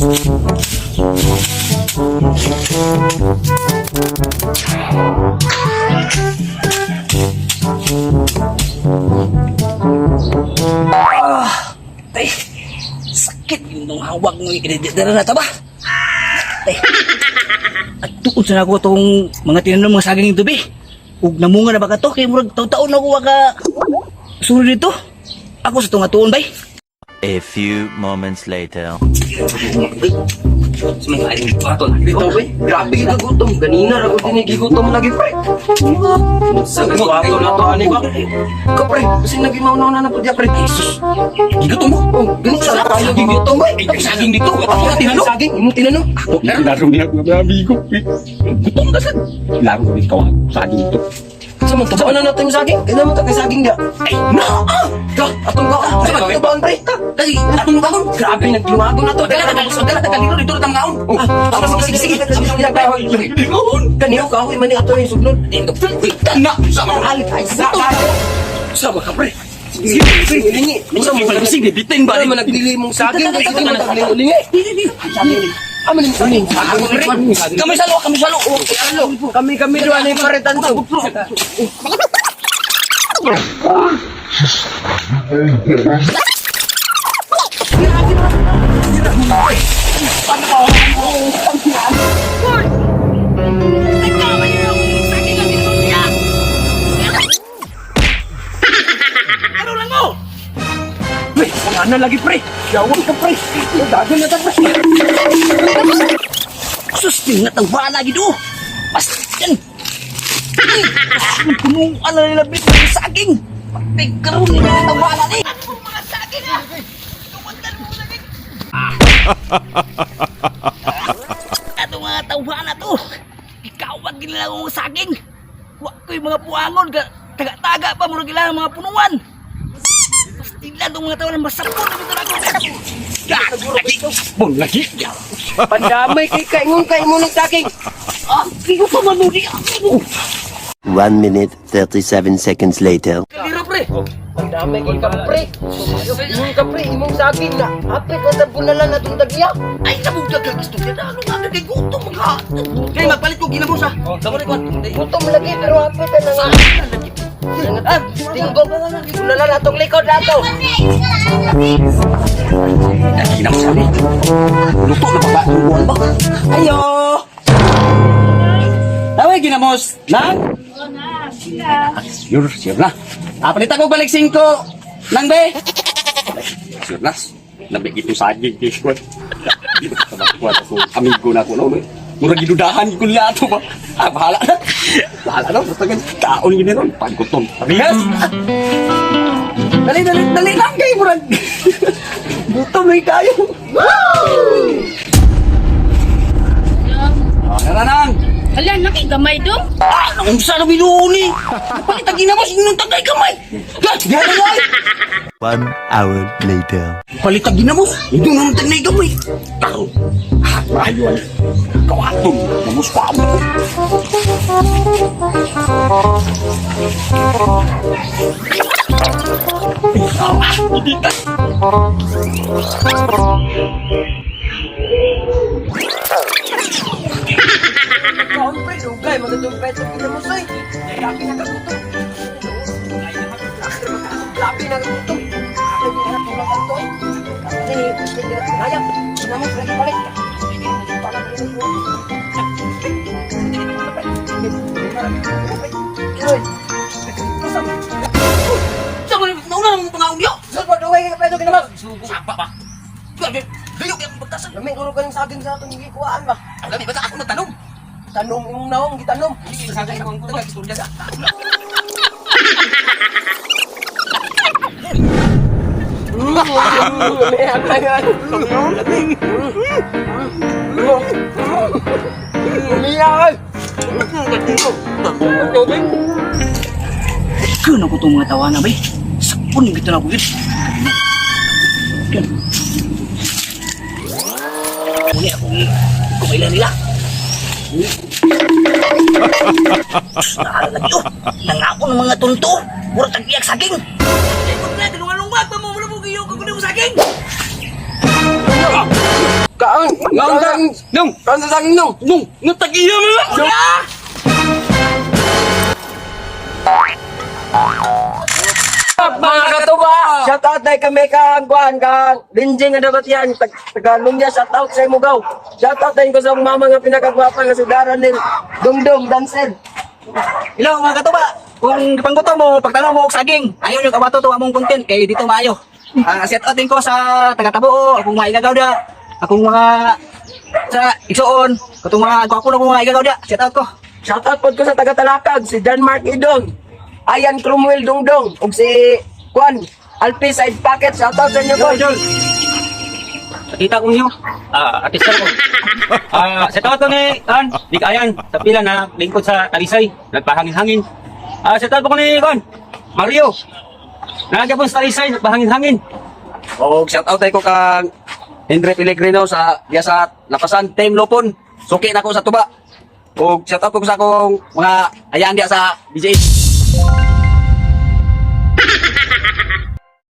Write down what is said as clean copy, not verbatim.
Tay, sakit yung hawak mo ikididira na ba? Tay, at tuon sa ako itong mga tinanom mga saging yung tubi. Ug namunga na ba ka to? Kaya murag taon-taon ako waka sunod dito. Ako sa itong atuon bay. A few moments later. Sumayaling patol. Bitaw bay, grabe ka gutom. Ganina ako tinigigutom lagi pre. Sabi mo ato na to ani ba? Ka pre, kasi nagimaw na po dia pre. Jesus. Gigutom mo? Oh, ganun sa kayo gigutom bay. Ay, saging dito. Ako na tinanong. Saging, imong tinanong. Laro niya ako mga amigo. Gutom ka sad. Laro din ka saging ito. Sa man to, ano natin yung saging? Kailan mo kay saging dia? Ay, no! Ka, atong ka. Sa man to pre. Dali, atong kaon. Grabe nagtiwago na to. Dala, tagalino dito ng kaon. Sige. Kaniyo ka ako man ato yung sugnod. Na, sama ka. Alit ay sa Sama ka, pre. Sige, lingi. Isa mo ba? Sige, bitin ba? Ano man nagdili mong saging? Sige man nagdili lingi. Aman yung saging. Kami salo. Kami doon ay paritan to. Ano lang mo? Pre, wala na lagi pre. Yawang ka pre. Dagan na ta pre. Sustingat ang bala gitu. Basta yan. Punuan na nila bit ng saging. Pagkaroon nila ang bala ni. Ano mga saging ah? Tumandan mo saging. Ato mga tawhana to. Ikawag nila ang mga saging. Wa ko yung mga puangon. Taga-taga pa mura nila ang mga punuan. Pastilan itong mga tawanan masapon na bito Lagi. Pandamay kay kaingon ng saging. Ah, hindi ko manuli. 1 minute 37 seconds later. Kalira pre. Pandamay kay ka pre. Imong ka pre, imong saging na. Apit na sa bunalan na itong dagya. Ay, nabugdag ka gusto ka na. Ano nga kagay gutom ka? Kaya magpalit ko ginamos ha. Sama na ko. Gutom lagi pero apit na nga. Ah, tinggo. Bunalan na itong likod na ito. Ginamos kami. Luto na ba? Buwan ba? Ayo! Tawag ginamos. Lang? Sure na. Palitan ko balik 5. Lang be? Sure na. Nabig ito saging. Amigo na ko no. Murag gidudahan ko nila ato ba? Bahala na. Bahala na. Basta gan kaon gini ron. Paggutom. Parehas. Dali lang kayo murag. Gutom na kayo. Naranang! Ala, nakigamay do? Ah, nakumsa na binuuni! Palitan ginamos, yung tagay kamay! Gano'n ay! 1 hour later. Palitan ginamos, yung nung tagay kamay! Taro! Ah, maayuan! Kawatong! Namus pa mo! Hindi ka! Kaon pre, dugay. Magandang peso ginamos ay. Lapi na kagutom. Lapi na kagutom. Ay, di harap tulak ang to. Kasi, kaya, ginamos lagi balik. Saan mo nauna naman pangaon niyo? Sus, dugay ka peso ginamos. Sapa ba? Gabi, gayo kaya magtasan! Lamig ko ka ng saging sa atong gikuhaan ba? Ang gabi, basta ako nagtanong! Tanong imong naong, gitanong. Hindi sa akin ako nag-istorya sa Umiyakan! Kano ko itong mga tawa na ba? Sakpon yung gito na ko yun. Muli akong kumailan nila. Naalala nyo, nangako ng mga tunto. Puro tag-iyak saging. Ikot na, dalungan-lungwag pa mo. Wala mo kayo kagunin mo saging. Kaon! Nung! Kaon sa saging nung. Nung! Natagiya mo na! Mga katuba, shout out dahil kami kang kuhan, kang Linjing na dapat yan, Tagalungya, shout out sa Imugaw. Shout out dahil ko sa mama nga pinakagwapa nga sudaran din, Dungdung, Dansen. Hello mga katuba. Kung panggutom mo, pagtanong mo og saging, ayaw nyo kabato to among content kay dito maayo. Set out din ko sa taga-Tabuo, akong mga igagaw da, akong mga sa igsoon, katong mga gwapo na mga igagaw da, set out ko. Shout out po ko sa taga-Talakag, si John Mark Idong, Ayan Cromwell Dungdong, ug si Juan Alpi Side Pocket, shout out sa inyo ko. Nakita ko niyo. Artista ko. Sa tawad ko ni Kan, di kaayan sa pila na lingkod sa Talisay, nagpahangin-hangin. Sa tawad ko ni Kan, Mario. Nagapon sa Talisay, nagpahangin-hangin. O shout out ko kang Henry Pellegrino sa diya sa Lapasan, Team Lupon. Suki na ko sa tuba. O shout out ko sa akong mga ayaan diya sa DJ.